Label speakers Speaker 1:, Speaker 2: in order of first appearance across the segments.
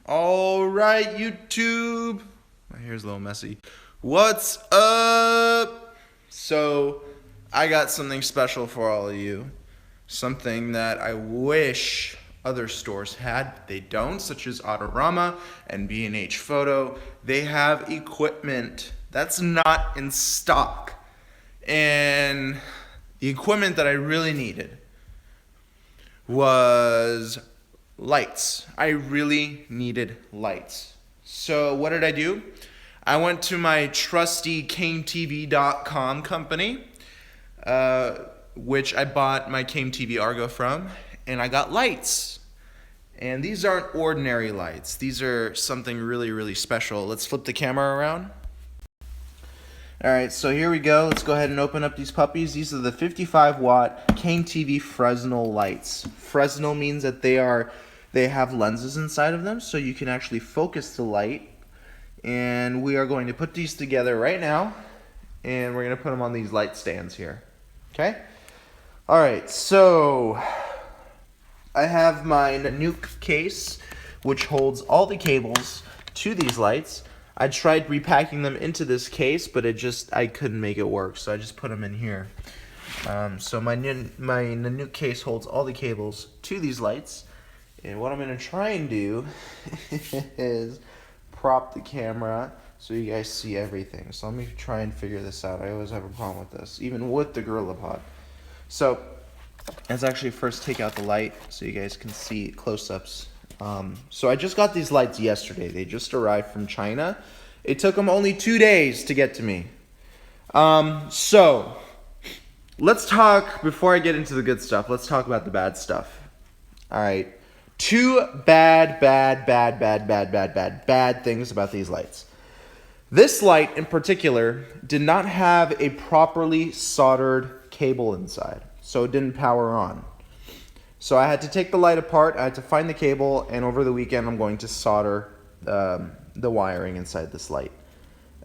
Speaker 1: All right, YouTube. My hair's a little messy. What's up? So, I got something special for all of you. Something that I wish other stores had, but they don't, such as Autorama and B&H Photo. They have equipment that's not in stock. And the equipment that I really needed was lights. I really needed lights. So what did I do? I went to my trusty CameTV.com company, which I bought my Came TV Argo from, and I got lights. And these aren't ordinary lights. These are something really, really special. Let's flip the camera around. Alright, so here we go. Let's go ahead and open up these puppies. These are the 55 watt Came TV Fresnal lights. Fresnal means that they have lenses inside of them, so you can actually focus the light. And we are going to put these together right now, and we're going to put them on these light stands here. Okay? Alright, so I have my Nuke case, which holds all the cables to these lights. I tried repacking them into this case, but I couldn't make it work, so I just put them in here. So my Nuke case holds all the cables to these lights, and what I'm going to try and do is prop the camera so you guys see everything. So let me try and figure this out. I always have a problem with this, even with the Gorilla Pod. So let's actually first take out the light so you guys can see close-ups. So I just got these lights yesterday. They just arrived from China. It took them only 2 days to get to me. So let's talk, before I get into the good stuff, let's talk about the bad stuff. All right. 2 bad things about these lights. This light in particular did not have a properly soldered cable inside, so it didn't power on. So I had to take the light apart, I had to find the cable, and over the weekend I'm going to solder the wiring inside this light.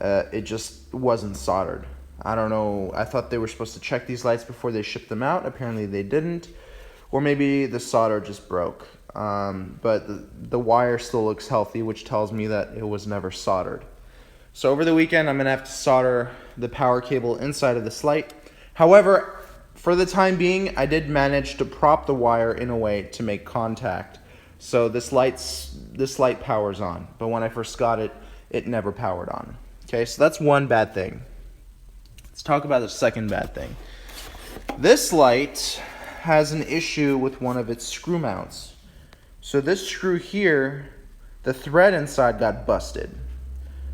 Speaker 1: It just wasn't soldered. I don't know, I thought they were supposed to check these lights before they shipped them out. Apparently they didn't. Or maybe the solder just broke. But the wire still looks healthy, which tells me that it was never soldered. So over the weekend I'm going to have to solder the power cable inside of this light. However, for the time being, I did manage to prop the wire in a way to make contact. So this light powers on. But when I first got it, it never powered on. Okay, so that's one bad thing. Let's talk about the second bad thing. This light has an issue with one of its screw mounts. So this screw here, the thread inside got busted.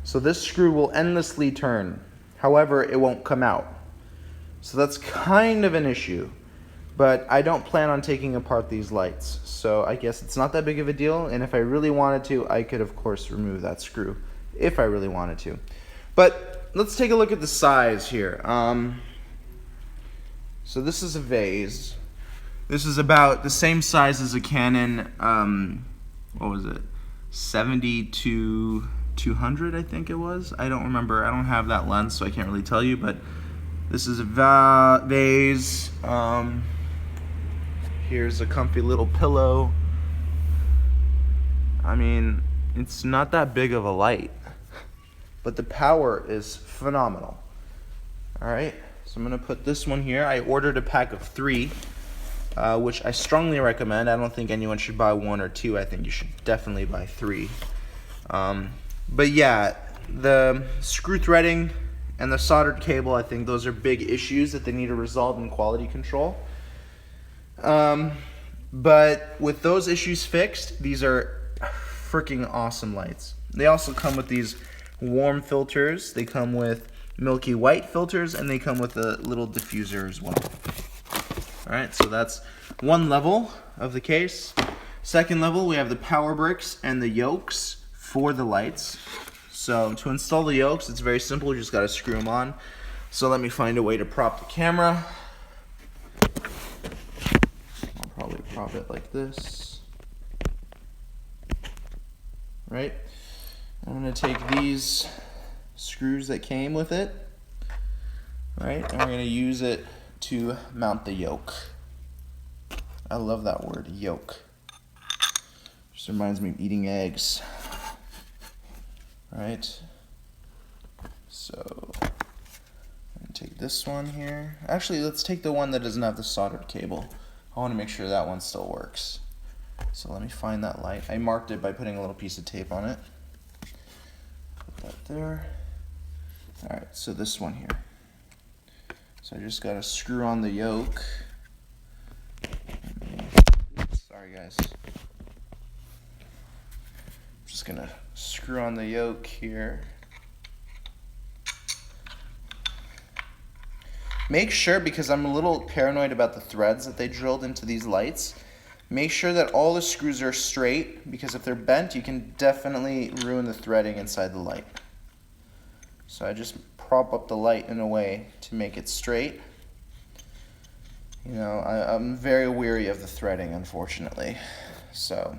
Speaker 1: So this screw will endlessly turn. However, it won't come out. So that's kind of an issue, but I don't plan on taking apart these lights, so I guess it's not that big of a deal, and if I really wanted to, I could of course remove that screw, if I really wanted to. But let's take a look at the size here. So this is a vase. This is about the same size as a Canon, what was it, 70-200 I think it was? I don't remember, I don't have that lens, so I can't really tell you, but this is a vase. Here's a comfy little pillow. I mean, it's not that big of a light, but the power is phenomenal. Alright, so I'm going to put this one here. I ordered a pack of 3, which I strongly recommend. I don't think anyone should buy 1 or 2. I think you should definitely buy 3. But yeah, the screw threading and the soldered cable, I think those are big issues that they need to resolve in quality control. But with those issues fixed, these are freaking awesome lights. They also come with these warm filters. They come with milky white filters, and they come with a little diffuser as well. Alright, so that's one level of the case. Second level, we have the power bricks and the yokes for the lights. So to install the yokes, it's very simple. You just got to screw them on. So let me find a way to prop the camera. I'll probably prop it like this. Right? I'm going to take these screws that came with it. Right? And we're going to use it to mount the yoke. I love that word, yoke. Just reminds me of eating eggs. Right? So, I'm gonna take this one here. Actually, let's take the one that doesn't have the soldered cable. I want to make sure that one still works. So let me find that light. I marked it by putting a little piece of tape on it. Put that there. Alright, so this one here. So I just gotta screw on the yoke. Sorry guys. Just gonna screw on the yoke here. Make sure, because I'm a little paranoid about the threads that they drilled into these lights, make sure that all the screws are straight, because if they're bent, you can definitely ruin the threading inside the light. So I just prop up the light in a way to make it straight. You know, I'm very weary of the threading, unfortunately. So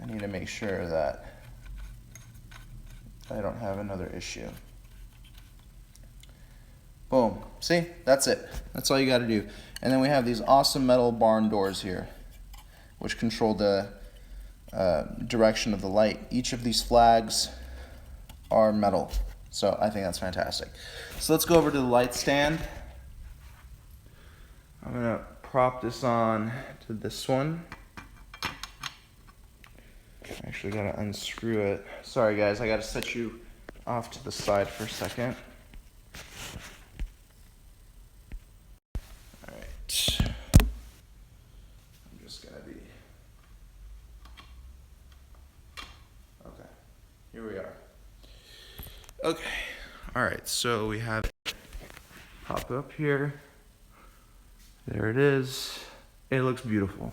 Speaker 1: I need to make sure that I don't have another issue. Boom. See? That's it. That's all you got to do. And then we have these awesome metal barn doors here, which control the direction of the light. Each of these flags are metal. So I think that's fantastic. So let's go over to the light stand. I'm going to prop this on to this one. I actually got to unscrew it. Sorry guys, I got to set you off to the side for a second. Alright. I'm just going to be... Okay, here we are. Okay, alright, so we have it pop up here. There it is. It looks beautiful.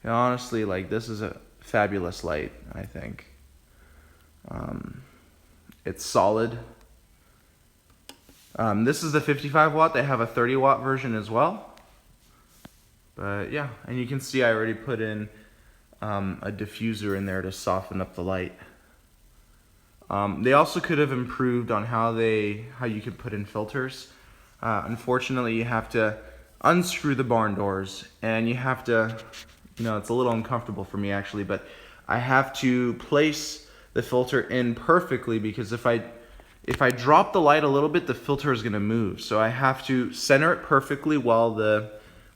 Speaker 1: And honestly, like, this is a fabulous light, I think. It's solid. This is the 55 watt. They have a 30 watt version as well. But yeah, and you can see I already put in a diffuser in there to soften up the light. They also could have improved on how you could put in filters. Unfortunately, you have to unscrew the barn doors, and you have to, it's a little uncomfortable for me actually, but I have to place the filter in perfectly, because if I drop the light a little bit, the filter is going to move. So I have to center it perfectly while the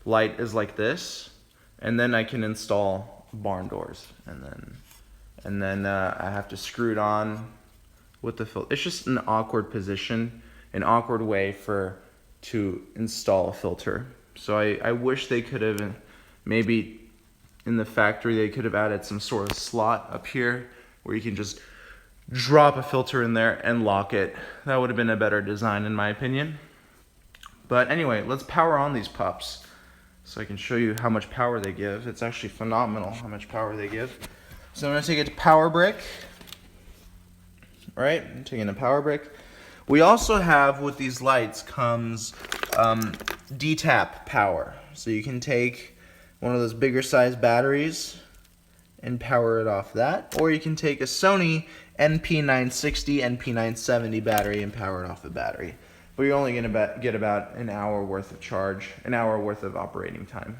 Speaker 1: light is like this, and then I can install barn doors, and then I have to screw it on with the filter. It's just an awkward position, an awkward way to install a filter. So I wish they could have, maybe in the factory, they could have added some sort of slot up here where you can just drop a filter in there and lock it. That would have been a better design in my opinion. But anyway, let's power on these pups so I can show you how much power they give. It's actually phenomenal how much power they give. So I'm going to take it to power brick. All right, I'm taking a power brick. We also have, with these lights comes D-tap power. So you can take one of those bigger size batteries and power it off that, or you can take a Sony NP960, NP970 battery and power it off the battery. But you're only going to get about an hour worth of charge, an hour worth of operating time,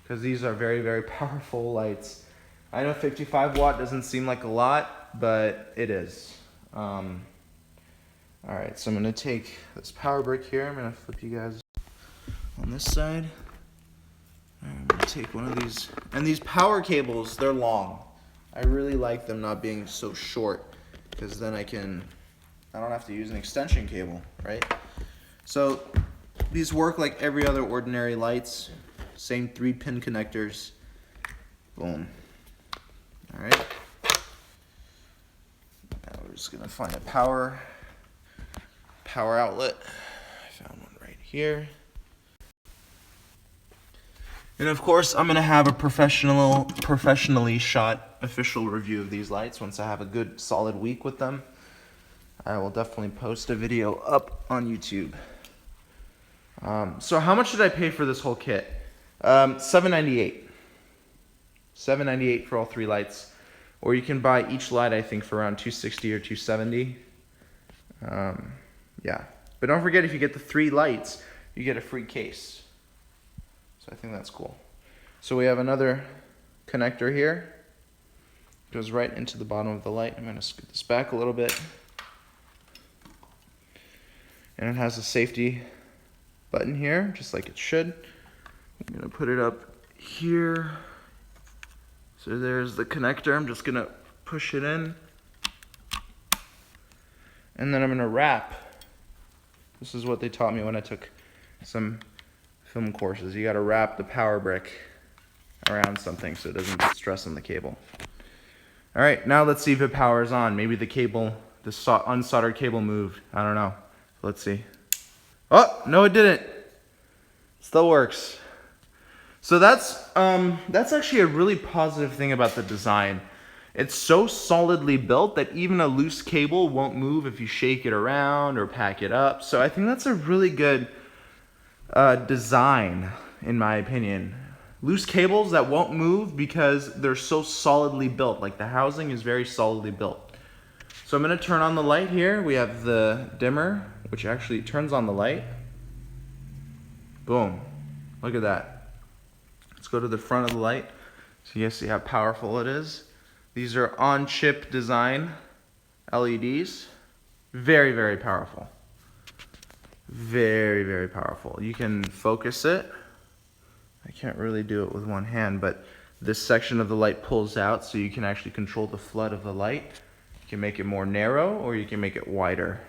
Speaker 1: because these are very, very powerful lights. I know 55 watt doesn't seem like a lot, but it is. Alright, so I'm going to take this power brick here. I'm going to flip you guys on this side. I'm going to take one of these. And these power cables, they're long. I really like them not being so short, because then I don't have to use an extension cable, right? So these work like every other ordinary lights. Same 3-pin connectors. Boom. Alright. Now we're just going to find a power outlet. I found one right here. And of course, I'm going to have a professionally shot official review of these lights once I have a good solid week with them. I will definitely post a video up on YouTube. So how much did I pay for this whole kit? $7.98. $7.98 for all 3 lights. Or you can buy each light, I think, for around $260 or $270. Yeah. But don't forget, if you get the 3 lights, you get a free case. So I think that's cool. So we have another connector here. Goes right into the bottom of the light. I'm going to scoot this back a little bit. And it has a safety button here, just like it should. I'm going to put it up here. So there's the connector. I'm just going to push it in. And then I'm going to wrap. This is what they taught me when I took some film courses. You got to wrap the power brick around something so it doesn't get stress on the cable. All right, now let's see if it powers on. Maybe the cable, the unsoldered cable moved. I don't know. Let's see. Oh, no it didn't. Still works. So that's actually a really positive thing about the design. It's so solidly built that even a loose cable won't move if you shake it around or pack it up. So I think that's a really good design, in my opinion. Loose cables that won't move because they're so solidly built. Like the housing is very solidly built. So I'm going to turn on the light here. We have the dimmer, which actually turns on the light. Boom. Look at that. Let's go to the front of the light so you guys see how powerful it is. These are on-chip design LEDs. Very, very powerful. Very, very powerful. You can focus it. I can't really do it with one hand, but this section of the light pulls out so you can actually control the flood of the light. You can make it more narrow or you can make it wider.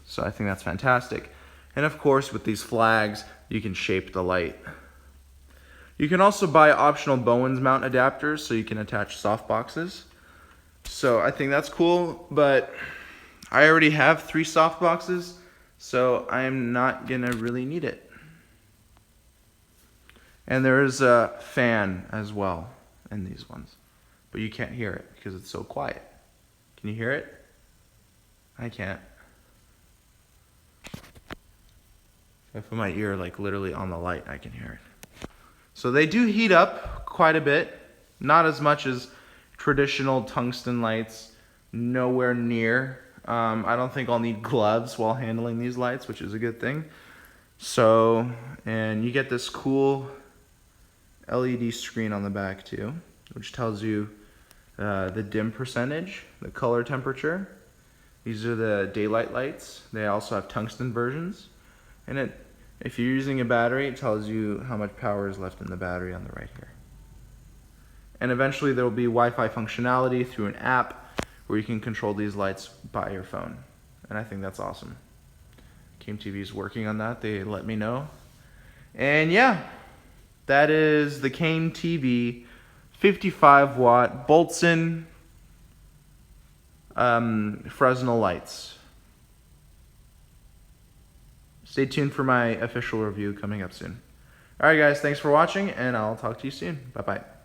Speaker 1: So I think that's fantastic. And of course, with these flags, you can shape the light. You can also buy optional Bowens mount adapters so you can attach soft boxes. So I think that's cool, but I already have 3 soft boxes, so I'm not gonna really need it. And there is a fan as well in these ones, but you can't hear it because it's so quiet. Can you hear it? I can't. If I put my ear like literally on the light, I can hear it. So they do heat up quite a bit, not as much as traditional tungsten lights, nowhere near. I don't think I'll need gloves while handling these lights, which is a good thing. So, and you get this cool LED screen on the back too, which tells you the dim percentage, the color temperature. These are the daylight lights. They also have tungsten versions. And if you're using a battery, it tells you how much power is left in the battery on the right here. And eventually there will be Wi-Fi functionality through an app where you can control these lights by your phone. And I think that's awesome. KMTV is working on that. They let me know. And yeah, that is the KMTV 55 watt Boltzen Fresnal lights. Stay tuned for my official review coming up soon. Alright guys, thanks for watching and I'll talk to you soon. Bye bye.